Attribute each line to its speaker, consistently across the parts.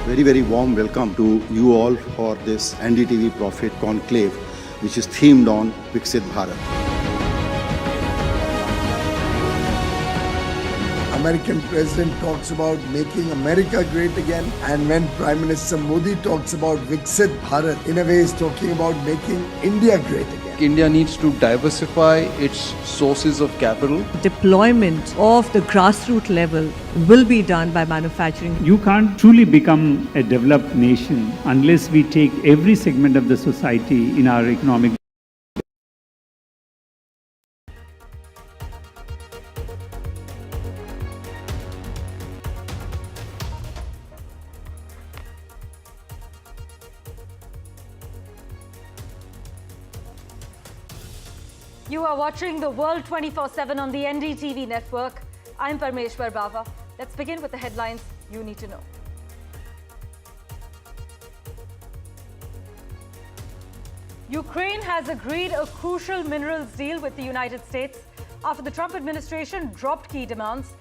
Speaker 1: Very, very warm welcome to you all for this NDTV Profit Conclave, which is themed on Viksit Bharat.
Speaker 2: American president talks about making America great again, and when Prime Minister Modi talks about Viksit Bharat, in a way is talking about making India great again.
Speaker 3: India needs to diversify its sources of capital.
Speaker 4: Deployment of the grassroots level will be done by manufacturing.
Speaker 5: You can't truly become a developed nation unless we take every segment of the society in our economic.
Speaker 6: You are watching the world 24/7 on the NDTV network. I'm Parmeshwar Bava. Let's begin with the headlines you need to know. Ukraine has agreed a crucial minerals deal with the United States after the Trump administration dropped key demands.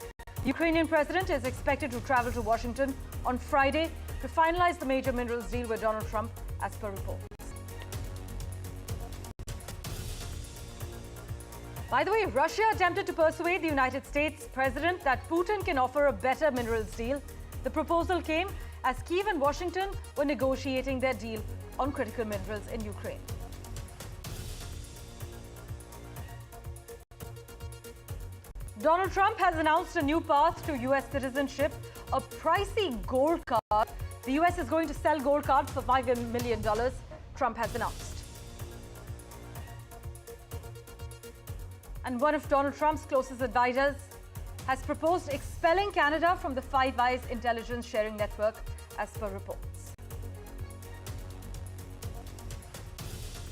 Speaker 6: The Ukrainian president is expected to travel to Washington on Friday to finalize the major minerals deal with Donald Trump, as per reports. By the way, Russia attempted to persuade the United States president that Putin can offer a better minerals deal. The proposal came as Kyiv and Washington were negotiating their deal on critical minerals in Ukraine. Donald Trump has announced a new path to U.S. citizenship, a pricey gold card. The U.S. is going to sell gold cards for $5 million, Trump has announced. And one of Donald Trump's closest advisors has proposed expelling Canada from the Five Eyes intelligence sharing network, as per reports.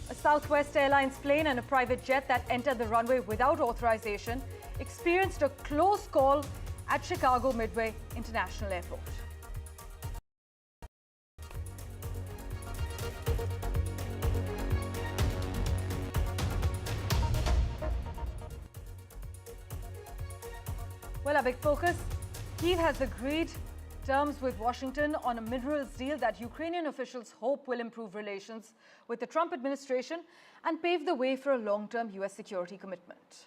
Speaker 6: A Southwest Airlines plane and a private jet that entered the runway without authorization experienced a close call at Chicago Midway International Airport. Well, a big focus. Kyiv has agreed terms with Washington on a minerals deal that Ukrainian officials hope will improve relations with the Trump administration and pave the way for a long-term U.S. security commitment.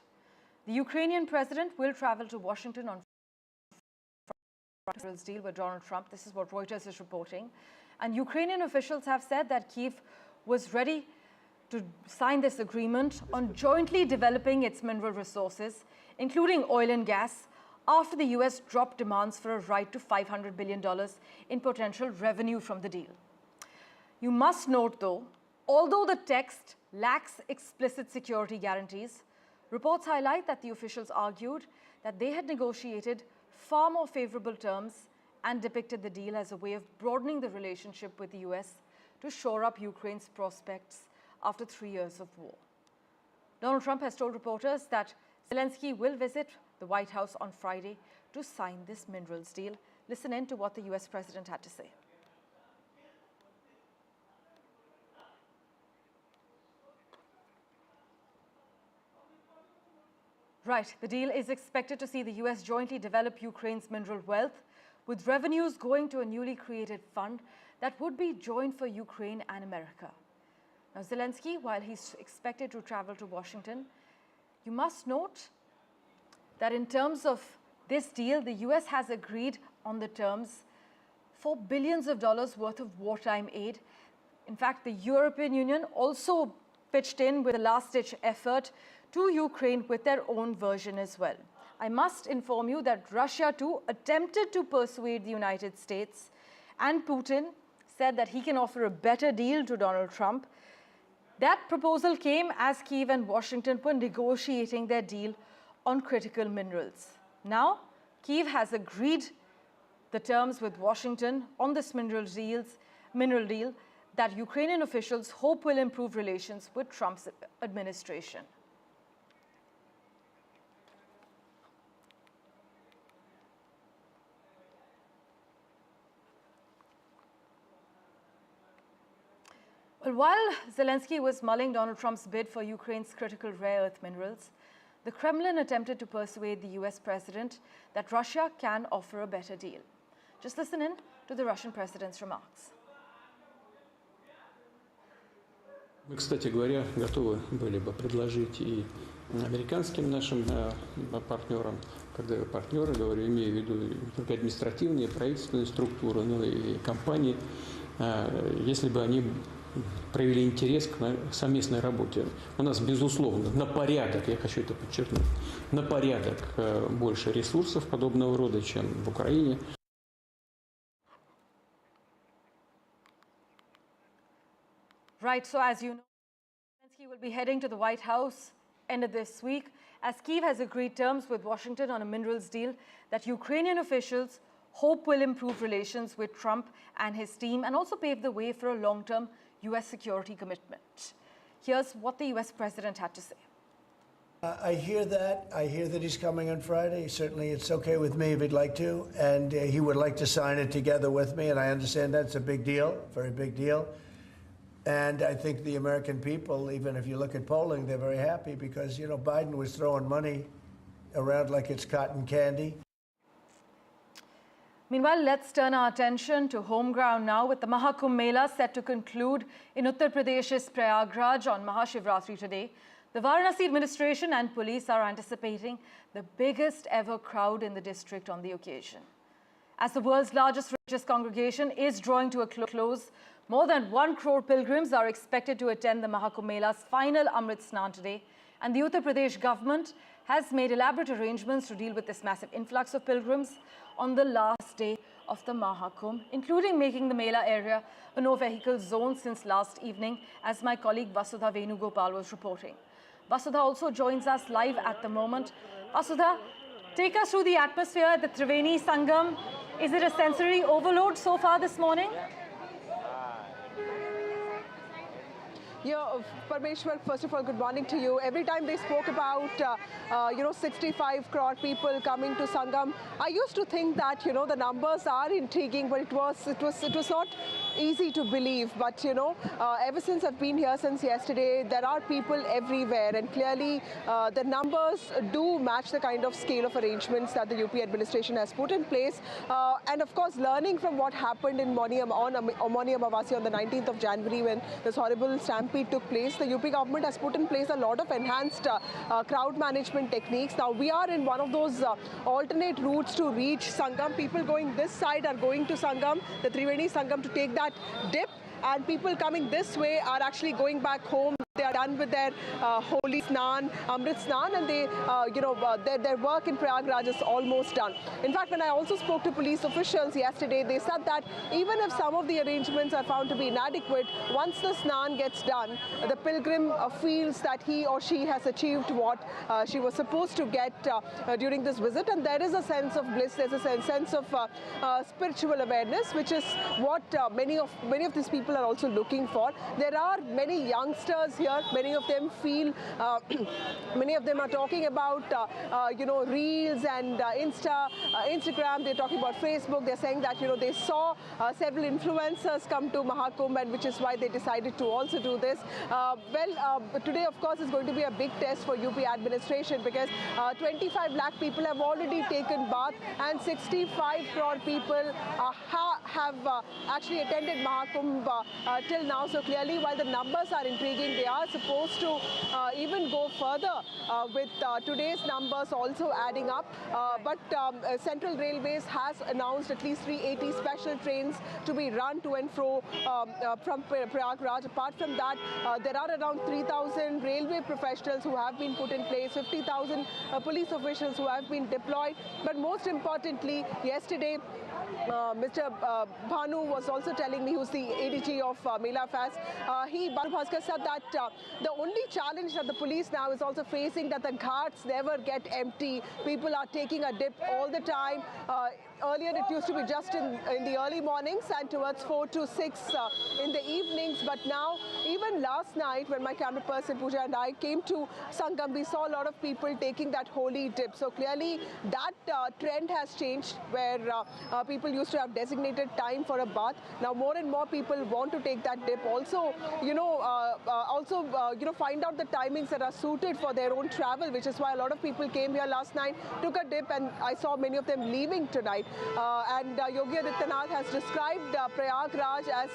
Speaker 6: The Ukrainian president will travel to Washington on Friday minerals deal with Donald Trump. This is what Reuters is reporting. And Ukrainian officials have said that Kyiv was ready to sign this agreement on jointly developing its mineral resources, including oil and gas, after the U.S. dropped demands for a right to $500 billion in potential revenue from the deal. You must note, though, although the text lacks explicit security guarantees, reports highlight that the officials argued that they had negotiated far more favorable terms and depicted the deal as a way of broadening the relationship with the U.S. to shore up Ukraine's prospects after 3 years of war. Donald Trump has told reporters that Zelensky will visit the White House on Friday to sign this minerals deal. Listen in to what the U.S. president had to say. Right, the deal is expected to see the U.S. jointly develop Ukraine's mineral wealth, with revenues going to a newly created fund that would be joint for Ukraine and America. Now, Zelensky, while he's expected to travel to Washington, you must note that in terms of this deal, the U.S. has agreed on the terms for billions of dollars worth of wartime aid. In fact, the European Union also pitched in with a last-ditch effort to Ukraine with their own version as well. I must inform you that Russia too attempted to persuade the United States, and Putin said that he can offer a better deal to Donald Trump. That proposal came as Kyiv and Washington were negotiating their deal on critical minerals. Now, Kyiv has agreed the terms with Washington on this mineral deal that Ukrainian officials hope will improve relations with Trump's administration. Well, while Zelensky was mulling Donald Trump's bid for Ukraine's critical rare earth minerals, the Kremlin attempted to persuade the US president that Russia can offer a better deal. Just listen in to the Russian president's remarks.
Speaker 7: Мы, кстати говоря, готовы были бы предложить и американским нашим партнерам, когда я партнеры говорю, имею в виду не только административные, правительственные структуры, но и компании, если бы они проявили интерес к совместной работе. У нас, безусловно, на порядок, я хочу это подчеркнуть, на порядок больше ресурсов подобного рода, чем в Украине.
Speaker 6: Right, so as you know, Zelensky will be heading to the White House end of this week as Kyiv has agreed terms with Washington on a minerals deal that Ukrainian officials hope will improve relations with Trump and his team and also pave the way for a long-term U.S. security commitment. Here's what the U.S. president had to say.
Speaker 8: I hear that. I hear that he's coming on Friday. Certainly, it's okay with me if he'd like to. And he would like to sign it together with me. And I understand that's a big deal, very big deal. And I think the American people, even if you look at polling, they're very happy because, you know, Biden was throwing money around like it's cotton candy.
Speaker 6: Meanwhile, let's turn our attention to home ground now with the Maha Kumbh Mela set to conclude in Uttar Pradesh's Prayagraj on Maha Shivratri today. The Varanasi administration and police are anticipating the biggest ever crowd in the district on the occasion. As the world's largest religious congregation is drawing to a close, more than 1 crore pilgrims are expected to attend the Maha Kumbh Mela's final Amrit Snan today, and the Uttar Pradesh government has made elaborate arrangements to deal with this massive influx of pilgrims on the last day of the Maha Kumbh, including making the Mela area a no-vehicle zone since last evening, as my colleague Vasudha Venugopal was reporting. Vasudha also joins us live at the moment. Vasudha, take us through the atmosphere at the Triveni Sangam. Is it a sensory overload so far this morning?
Speaker 9: Yeah, Parmeshwar, first of all, good morning to you. Every time they spoke about, 65 crore people coming to Sangam, I used to think that, the numbers are intriguing, but it was not easy to believe. But, ever since I've been here since yesterday, there are people everywhere. And clearly, the numbers do match the kind of scale of arrangements that the UP administration has put in place. And of course, learning from what happened in Moni Amavasya on the 19th of January when this horrible stampede took place, the UP government has put in place a lot of enhanced crowd management techniques. Now, we are in one of those alternate routes to reach Sangam. People going this side are going to Sangam, the Triveni Sangam, to take that dip. And people coming this way are actually going back home. They are done with their holy snan, Amrit Snan, and they, their work in Prayagraj is almost done. In fact, when I also spoke to police officials yesterday, they said that even if some of the arrangements are found to be inadequate, once the snan gets done, the pilgrim feels that he or she has achieved what she was supposed to get during this visit, and there is a sense of bliss, there's a sense of spiritual awareness, which is what many of these people are also looking for. There are many youngsters here. Many of them feel, many of them are talking about, reels and Instagram. They're talking about Facebook. They're saying that, they saw several influencers come to Maha Kumbh, and which is why they decided to also do this. Today, of course, is going to be a big test for UP administration because 25 lakh people have already taken bath and 65 crore people have actually attended Maha Kumbh till now. So clearly, while the numbers are intriguing, they are supposed to even go further with today's numbers also adding up. But Central Railways has announced at least 380 special trains to be run to and fro from Prayagraj. Apart from that, there are around 3,000 railway professionals who have been put in place, 50,000 police officials who have been deployed. But most importantly, yesterday, Mr. Bhanu was also telling me, who's the ADG of Mela Affairs, Bhanu Bhaskar said that the only challenge that the police now is also facing, that the ghats never get empty. People are taking a dip all the time. Earlier, it used to be just in the early mornings and towards 4 to 6 in the evenings. But now, even last night, when my camera person Pooja and I came to Sangam, we saw a lot of people taking that holy dip. So clearly, that trend has changed, where people used to have designated time for a bath. Now, more and more people want to take that dip. Also, find out the timings that are suited for their own travel, which is why a lot of people came here last night, took a dip, and I saw many of them leaving tonight. And Yogi Adityanath has described Prayagraj as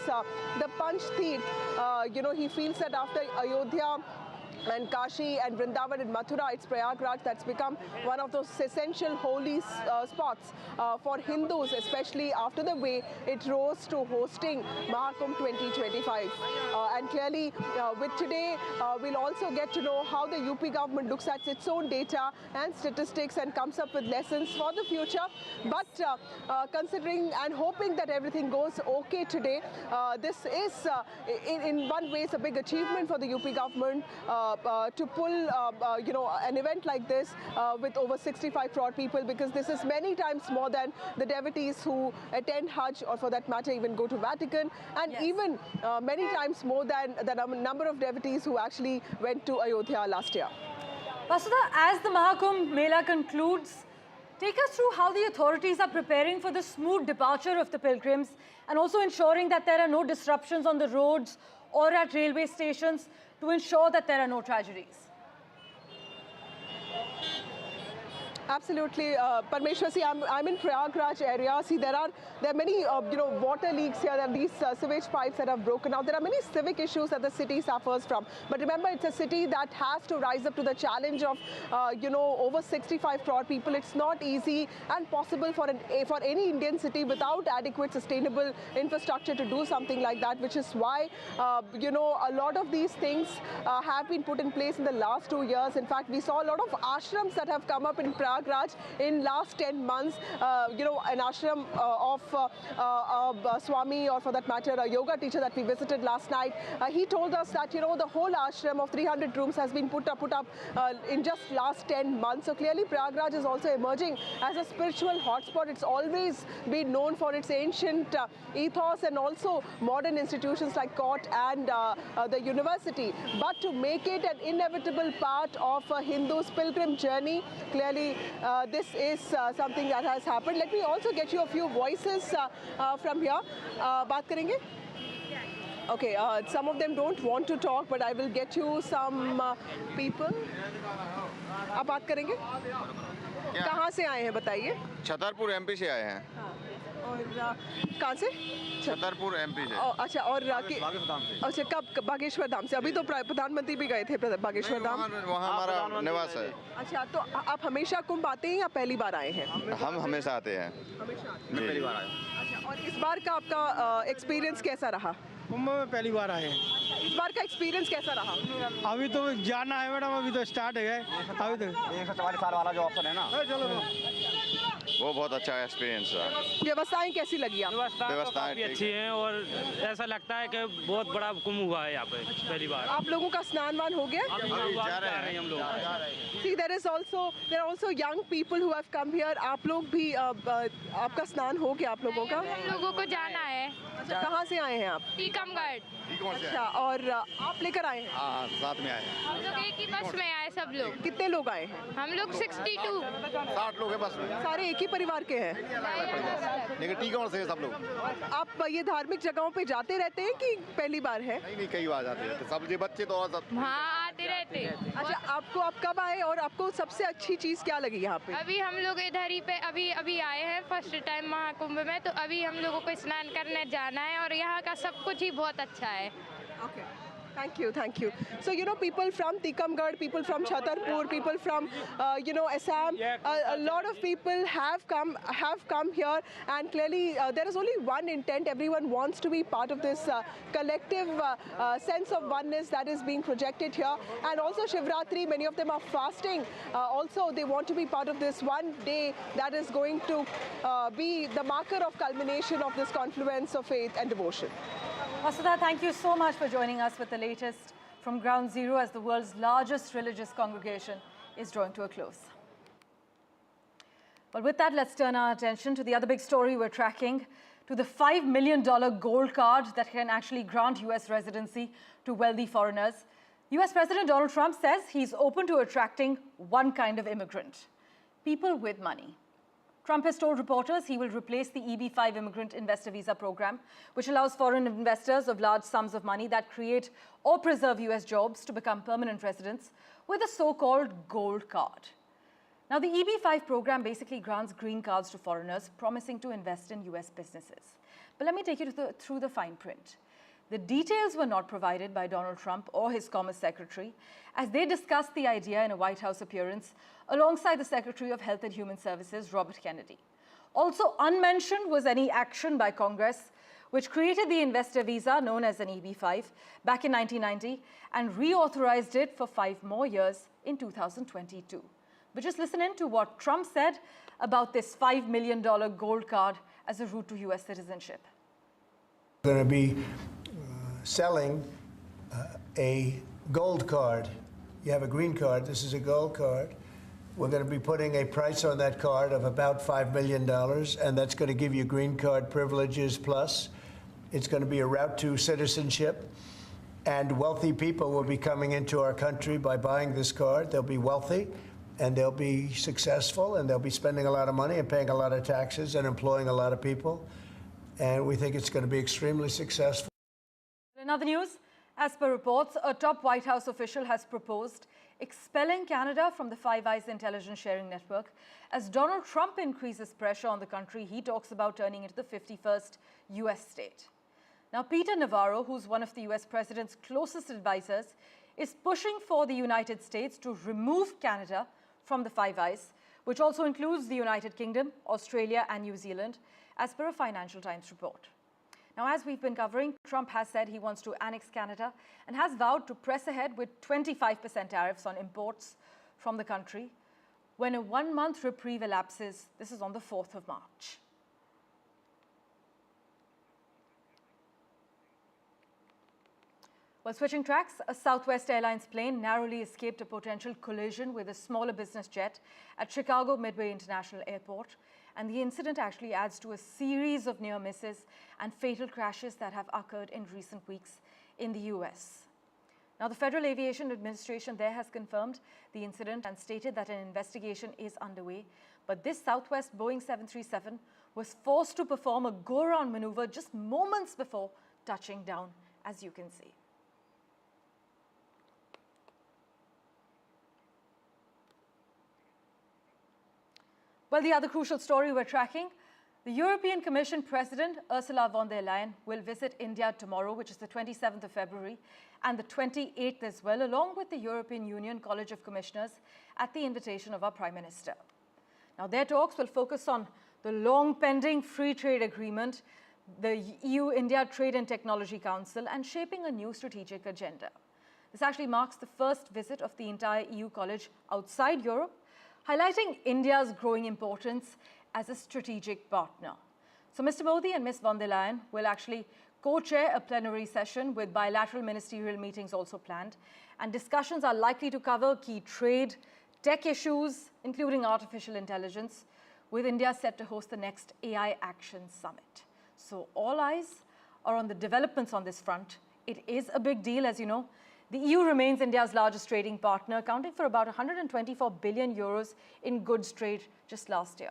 Speaker 9: the Panch Teerth. He feels that after Ayodhya and Kashi and Vrindavan and Mathura, it's Prayagraj that's become one of those essential holy spots for Hindus, especially after the way it rose to hosting Maha Kumbh 2025. And clearly, with today, we'll also get to know how the UP government looks at its own data and statistics and comes up with lessons for the future. But considering and hoping that everything goes okay today, this is, in one way, it's a big achievement for the UP government to pull, an event like this with over 65 crore people, because this is many times more than the devotees who attend Hajj, or for that matter even go to Vatican, and even many times more than the number of devotees who actually went to Ayodhya last year.
Speaker 6: Vasudha, as the Maha Kumbh Mela concludes, take us through how the authorities are preparing for the smooth departure of the pilgrims and also ensuring that there are no disruptions on the roads or at railway stations to ensure that there are no tragedies.
Speaker 9: Absolutely, Parmeshwar. See, I'm in Prayagraj area. See, there are many water leaks here. There are these sewage pipes that have broken out. There are many civic issues that the city suffers from. But remember, it's a city that has to rise up to the challenge of over 65 crore people. It's not easy and possible for any Indian city without adequate sustainable infrastructure to do something like that. Which is why a lot of these things have been put in place in the last 2 years. In fact, we saw a lot of ashrams that have come up in Prayagraj in last 10 months, an ashram of Swami, or for that matter, a yoga teacher that we visited last night. He told us that, the whole ashram of 300 rooms has been put up in just last 10 months. So clearly, Prayagraj is also emerging as a spiritual hotspot. It's always been known for its ancient ethos and also modern institutions like court and the university. But to make it an inevitable part of a Hindu's pilgrim journey, clearly this is something that has happened. Let me also get you a few voices from here. Baat karenge? Okay, some of them don't want to talk, but I will get you some people. आप बात करेंगे? कहाँ से आए हैं बताइए?
Speaker 10: Chhatarpur MP से आए हैं।
Speaker 9: और कहाँ से?
Speaker 10: छतरपुर एमपी से।
Speaker 9: अच्छा, और अच्छा, कब? बागेश्वर धाम से। अभी तो प्रधानमंत्री भी गए थे बागेश्वर धाम।
Speaker 10: वहाँ हमारा निवास है।
Speaker 9: अच्छा, तो आप हमेशा कुंभ आते हैं या पहली बार आए हैं?
Speaker 10: हम हमेशा आते हैं।
Speaker 9: मैं पहली बार आया। अच्छा, और इस बार का आपका एक्सपीरियंस कैसा रहा?
Speaker 11: कुंभ में पहली बार आए हैं।
Speaker 9: इस बार का एक्सपीरियंस कैसा रहा?
Speaker 11: अभी तो जाना है मैडम, अभी तो स्टार्ट है। अभी तो
Speaker 10: 144 साल वाला जो ऑप्शन है ना,
Speaker 11: चलो
Speaker 10: वो बहुत अच्छा एक्सपीरियंस रहा।
Speaker 9: व्यवस्थाएं कैसी लगी आपको?
Speaker 10: व्यवस्थाएं
Speaker 12: काफी अच्छी हैं और ऐसा लगता है कि बहुत बड़ा कुंभ हुआ है यहाँ पे पहली बार।
Speaker 9: आप लोगों का स्नान वान हो गया?
Speaker 12: जा रहे हैं हम लोग।
Speaker 9: See, there are also young people who have come here. आप लोग भी आपका स्नान हो गया आप लोगों का?
Speaker 13: हम लोगों को जाना है।
Speaker 9: अच्छा, कहाँ से आए हैं आप?
Speaker 13: टीकमगढ़।
Speaker 9: अच्छा, और आप लेकर आए हैं?
Speaker 10: हाँ, साथ में आए हैं।
Speaker 13: हम लोग एक ही बस में आए सब लोग।
Speaker 9: कितने लोग आए हैं?
Speaker 13: हम लोग 62।
Speaker 10: 60 लोग हैं बस में।
Speaker 9: सारे एक ही परिवार के हैं?
Speaker 10: लेकिन टीकमगढ़ से सब लोग।
Speaker 9: आप ये धार्मिक जगहों पे जाते रहते हैं कि पहली बार है?
Speaker 10: नहीं, कई बार जाते हैं। सब ये बच्चे तो सब।
Speaker 13: हाँ, आते रहते।
Speaker 9: अच्छा, आप कब आए और आपको सबसे अच्छी चीज़ क्या लगी यहाँ पे?
Speaker 13: अभी हम लोग इधर ही पे अभी आए हैं फर्स्ट टाइम महाकुंभ में, तो अभी हम लोगों को स्नान करने जाना है और यहाँ का सब कुछ ही बहुत अच्छा है।
Speaker 9: Okay. Thank you. So, people from Tikamgarh, people from Chhatarpur, people from, Assam, a lot of people have come here, and clearly there is only one intent. Everyone wants to be part of this collective sense of oneness that is being projected here. And also Shivratri, many of them are fasting. Also, they want to be part of this one day that is going to be the marker of culmination of this confluence of faith and devotion.
Speaker 6: Vasudha, thank you so much for joining us with the latest from Ground Zero as the world's largest religious congregation is drawing to a close. Well, with that, let's turn our attention to the other big story we're tracking, to the $5 million gold card that can actually grant U.S. residency to wealthy foreigners. U.S. President Donald Trump says he's open to attracting one kind of immigrant: people with money. Trump has told reporters he will replace the EB-5 immigrant investor visa program, which allows foreign investors of large sums of money that create or preserve U.S. jobs to become permanent residents, with a so-called gold card. Now, the EB-5 program basically grants green cards to foreigners promising to invest in US businesses. But let me take you through the fine print. The details were not provided by Donald Trump or his Commerce Secretary as they discussed the idea in a White House appearance alongside the Secretary of Health and Human Services, Robert Kennedy. Also unmentioned was any action by Congress, which created the investor visa known as an EB-5 back in 1990 and reauthorized it for 5 more years in 2022. But just listen in to what Trump said about this $5 million gold card as a route to US citizenship.
Speaker 8: We're going to be selling a gold card. You have a green card, this is a gold card. We're going to be putting a price on that card of about $5 million, and that's going to give you green card privileges plus. It's going to be a route to citizenship, and wealthy people will be coming into our country by buying this card. They'll be wealthy, and they'll be successful, and they'll be spending a lot of money and paying a lot of taxes and employing a lot of people. And we think it's going to be extremely successful.
Speaker 6: In other news, as per reports, a top White House official has proposed expelling Canada from the Five Eyes intelligence sharing network as Donald Trump increases pressure on the country he talks about turning into the 51st US state. Now, Peter Navarro, who's one of the US president's closest advisors, is pushing for the United States to remove Canada from the Five Eyes, which also includes the United Kingdom, Australia and New Zealand, as per a Financial Times report. Now, as we've been covering, Trump has said he wants to annex Canada and has vowed to press ahead with 25% tariffs on imports from the country when a 1-month reprieve elapses. This is on the 4th of March. While switching tracks, a Southwest Airlines plane narrowly escaped a potential collision with a smaller business jet at Chicago Midway International Airport. And the incident actually adds to a series of near misses and fatal crashes that have occurred in recent weeks in the US. Now, the Federal Aviation Administration there has confirmed the incident and stated that an investigation is underway. But this Southwest Boeing 737 was forced to perform a go-around maneuver just moments before touching down, as you can see. Well, the other crucial story we're tracking, the European Commission President Ursula von der Leyen will visit India tomorrow, which is the 27th of February, and the 28th as well, along with the European Union College of Commissioners at the invitation of our Prime Minister. Now, their talks will focus on the long-pending free trade agreement, the EU-India Trade and Technology Council, and shaping a new strategic agenda. This actually marks the first visit of the entire EU College outside Europe, highlighting India's growing importance as a strategic partner. So Mr. Modi and Ms. von der Leyen will actually co-chair a plenary session with bilateral ministerial meetings also planned, and discussions are likely to cover key trade, tech issues, including artificial intelligence, with India set to host the next AI Action Summit. So all eyes are on the developments on this front. It is a big deal, as you know. The EU remains India's largest trading partner, accounting for about 124 billion euros in goods trade just last year.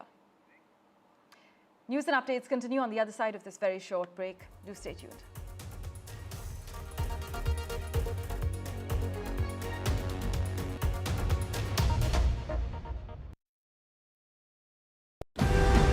Speaker 6: News and updates continue on the other side of this very short break. Do stay tuned.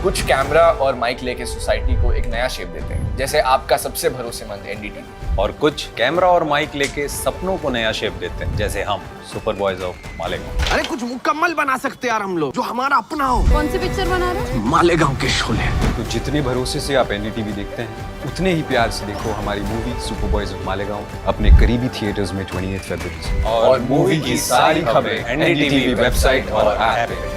Speaker 14: कुछ camera और mic लेके society को एक नया shape देते हैं, जैसे आपका सबसे भरोसेमंद एनडीटीवी।
Speaker 15: और कुछ कैमरा और माइक लेके सपनों को नया शेप देते हैं, जैसे हम सुपर बॉयज ऑफ मालेगांव।
Speaker 16: अरे कुछ मुकम्मल बना सकते यार हम लोग, जो हमारा अपना हो।
Speaker 13: कौन सी पिक्चर बना रहे हो?
Speaker 16: मालेगांव के शोले।
Speaker 15: तो जितने भरोसे से आप एनडीटीवी देखते हैं, उतने ही प्यार से देखो हमारी movie super boys of Malegaon अपने करीबी थिएटर्स में 28 फरवरी से।
Speaker 14: और मूवी की सारी खबरें एनडीटीवी वेबसाइट और ऐप पे।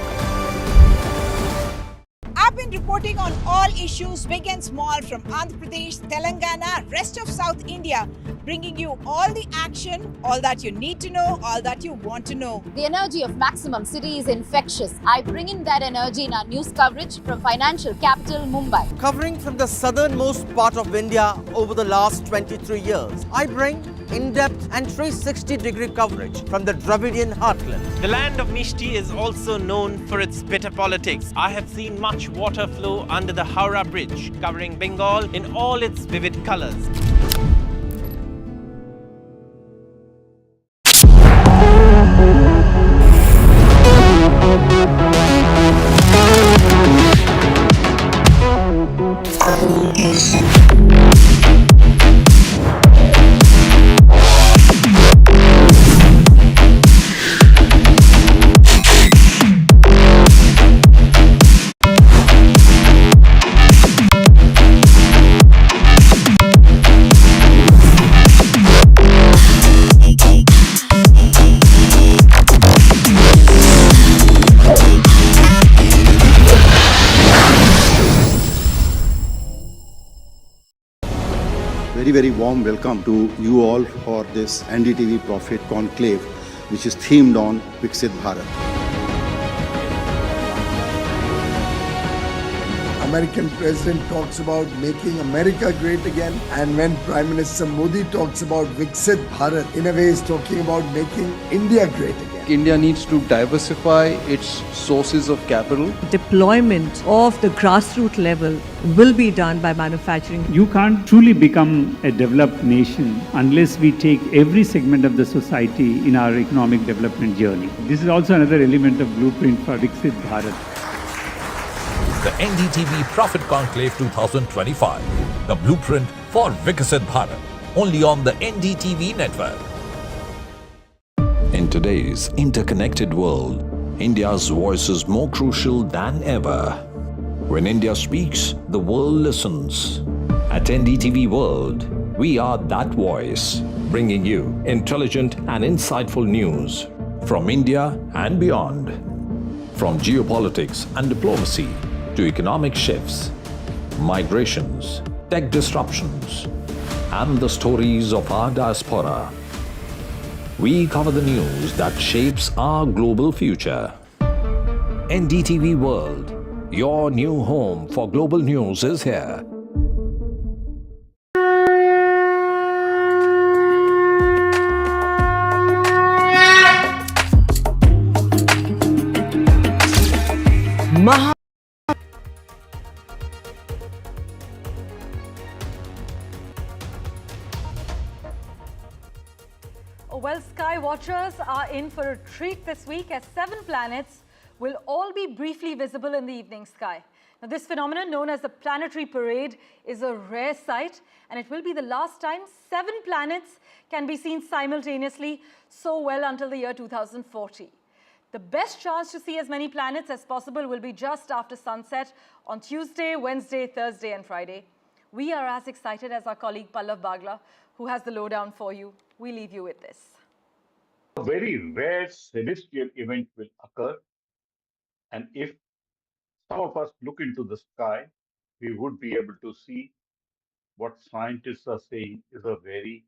Speaker 17: I've been reporting on all issues, big and small, from Andhra Pradesh, Telangana, rest of South India, bringing you all the action, all that you need to know, all that you want to know.
Speaker 18: The energy of Maximum City is infectious. I bring in that energy in our news coverage from financial capital Mumbai.
Speaker 16: Covering from the southernmost part of India over the last 23 years, I bring in-depth and 360-degree coverage from the Dravidian heartland.
Speaker 19: The land of Mishti is also known for its bitter politics. I have seen much water flow under the Howrah Bridge, covering Bengal in all its vivid colors.
Speaker 1: very warm welcome to you all for this NDTV Prophet Conclave, which is themed on Viksit Bharat.
Speaker 2: American president talks about making America great again, and when Prime Minister Modi talks about Viksit Bharat, in a way is talking about making India great again.
Speaker 3: India needs to diversify its sources of capital.
Speaker 4: Deployment of the grassroots level will be done by manufacturing.
Speaker 5: You can't truly become a developed nation unless we take every segment of the society in our economic development journey. This is also another element of blueprint for Viksit Bharat.
Speaker 20: The NDTV Prophet Conclave 2025, the blueprint for Viksit Bharat, only on the NDTV network.
Speaker 21: In today's interconnected world, India's voice is more crucial than ever. When India speaks, the world listens. At NDTV World, we are that voice, bringing you intelligent and insightful news from India and beyond. From geopolitics and diplomacy to economic shifts, migrations, tech disruptions, and the stories of our diaspora. We cover the news that shapes our global future. NDTV World, your new home for global news is here.
Speaker 4: Maha
Speaker 6: Well, sky watchers are in for a treat this week as 7 planets will all be briefly visible in the evening sky. Now, this phenomenon, known as the planetary parade, is a rare sight, and it will be the last time 7 planets can be seen simultaneously so well until the year 2040. The best chance to see as many planets as possible will be just after sunset on Tuesday, Wednesday, Thursday and Friday. We are as excited as our colleague Pallav Bagla, who has the lowdown for you. We leave you with this.
Speaker 22: A very rare celestial event will occur, and if some of us look into the sky, we would be able to see what scientists are saying is a very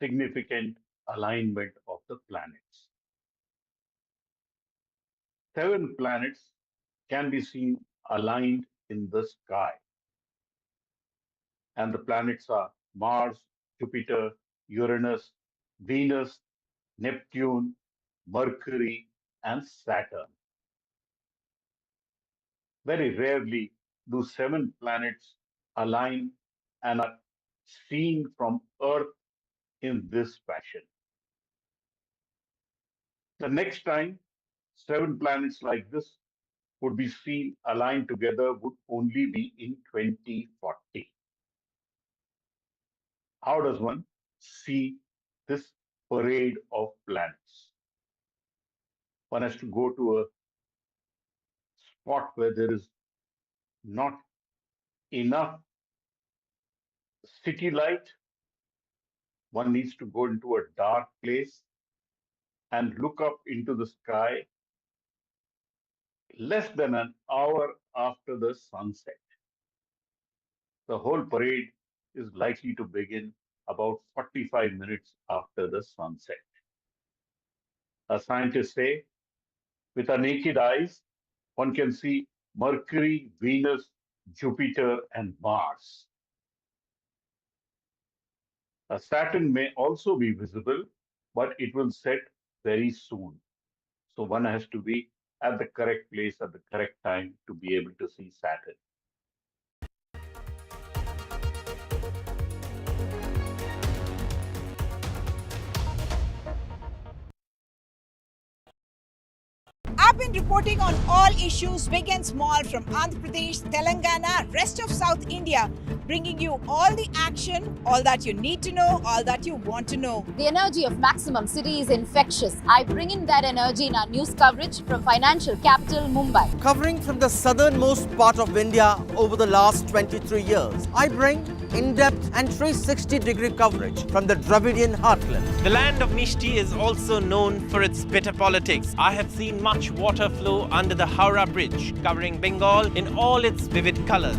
Speaker 22: significant alignment of the planets. 7 planets can be seen aligned in the sky, and the planets are Mars, Jupiter, Uranus, Venus, Neptune, Mercury, and Saturn. Very rarely do 7 planets align and are seen from Earth in this fashion. The next time 7 planets like this would be seen aligned together would only be in 2040. How does one see this parade of planets? One has to go to a spot where there is not enough city light. One needs to go into a dark place and look up into the sky less than an hour after the sunset. The whole parade is likely to begin about 45 minutes after the sunset. As scientists say, with our naked eyes, one can see Mercury, Venus, Jupiter, and Mars. Saturn may also be visible, but it will set very soon. So one has to be at the correct place at the correct time to be able to see Saturn.
Speaker 17: I've been reporting on all issues, big and small, from Andhra Pradesh, Telangana, rest of South India, bringing you all the action, all that you need to know, all that you want to know.
Speaker 18: The energy of Maximum City is infectious. I bring in that energy in our news coverage from financial capital Mumbai.
Speaker 16: Covering from the southernmost part of India over the last 23 years, I bring in-depth and 360-degree coverage from the Dravidian heartland.
Speaker 19: The land of Mishti is also known for its bitter politics. I have seen much water flow under the Howrah Bridge, covering Bengal in all its vivid colors.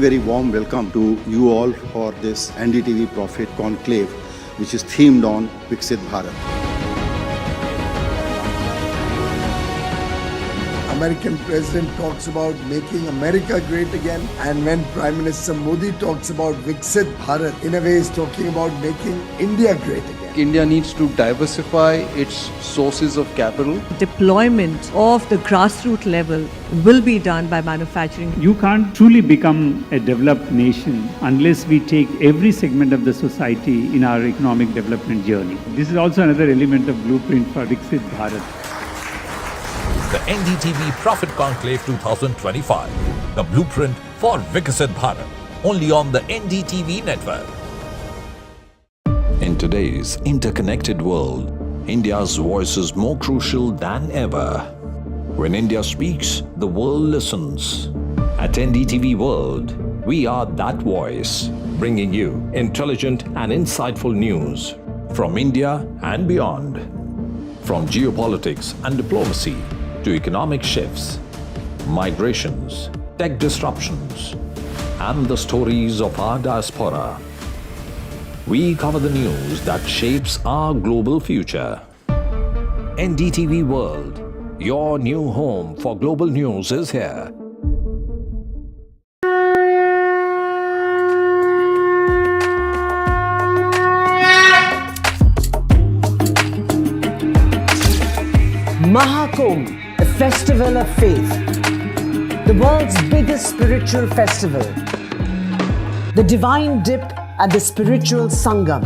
Speaker 1: very warm welcome to you all for this NDTV Prophet Conclave, which is themed on Viksit Bharat.
Speaker 2: American president talks about making America great again, and when Prime Minister Modi talks about Viksit Bharat, in a way is talking about making India great again.
Speaker 3: India needs to diversify its sources of capital.
Speaker 4: Deployment of the grassroots level will be done by manufacturing.
Speaker 5: You can't truly become a developed nation unless we take every segment of the society in our economic development journey. This is also another element of blueprint for Viksit Bharat.
Speaker 20: The NDTV Prophet Conclave 2025, the blueprint for Viksit Bharat, only on the NDTV network.
Speaker 21: In today's interconnected world, India's voice is more crucial than ever. When India speaks, the world listens. At NDTV World, we are that voice, bringing you intelligent and insightful news from India and beyond. From geopolitics and diplomacy to economic shifts, migrations, tech disruptions, and the stories of our diaspora. We cover the news that shapes our global future. NDTV World, your new home for global news, is here.
Speaker 7: Maha Kumbh, a festival of faith, the world's biggest spiritual festival, the divine dip at the spiritual Sangam,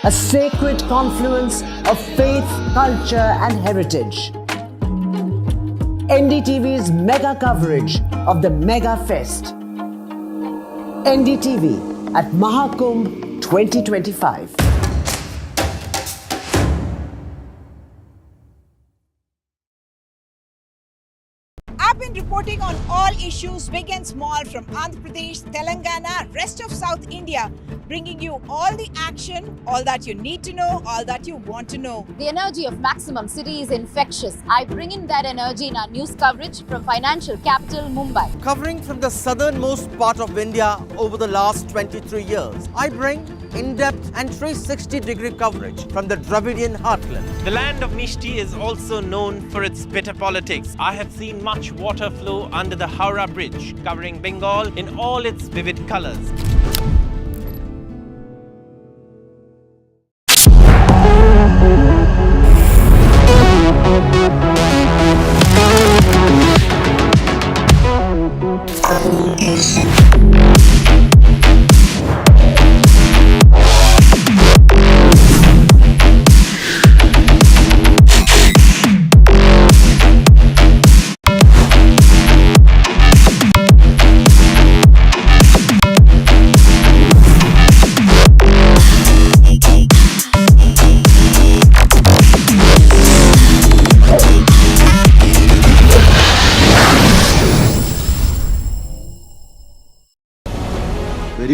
Speaker 7: a sacred confluence of faith, culture and heritage. NDTV's mega coverage of the Mega Fest. NDTV at Maha Kumbh 2025.
Speaker 17: I've been reporting on all issues big and small from Andhra Pradesh, Telangana, rest of South India, bringing you all the action, all that you need to know, all that you want to know.
Speaker 18: The energy of Maximum City is infectious. I bring in that energy in our news coverage from financial capital Mumbai.
Speaker 16: Covering from the southernmost part of India over the last 23 years, I bring in-depth and 360-degree coverage from the Dravidian heartland.
Speaker 19: The land of Mishti is also known for its bitter politics. I have seen much water flow under the Howrah Bridge, covering Bengal in all its vivid colors.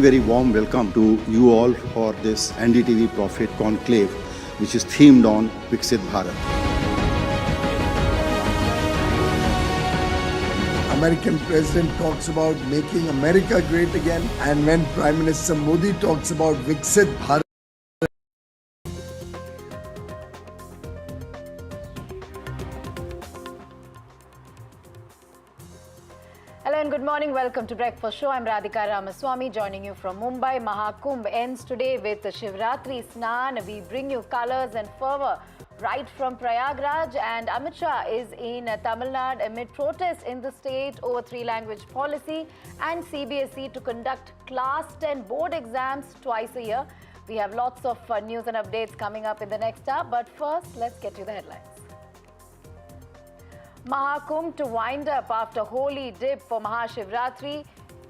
Speaker 1: Very warm welcome to you all for this NDTV Prophet Conclave, which is themed on Viksit Bharat.
Speaker 2: American president talks about making America great again, and when Prime Minister Modi talks about Viksit Bharat.
Speaker 6: Hello and good morning. Welcome to Breakfast Show. I'm Radhika Ramaswamy joining you from Mumbai. Maha Kumbh ends today with the Shivratri Snan. We bring you colors and fervor right from Prayagraj, and Amit Shah is in Tamil Nadu amid protests in the state over 3-language policy and CBSE to conduct Class 10 board exams twice a year. We have lots of news and updates coming up in the next hour, but first let's get you the headlines. Maha Kumbh to wind up after holy dip for Maha Shivratri.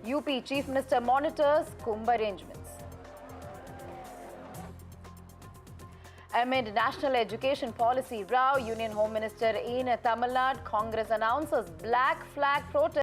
Speaker 6: UP Chief Minister monitors Kumbh arrangements. Amid national education policy row, Union Home Minister in Tamil Nadu, Congress announces black flag protest.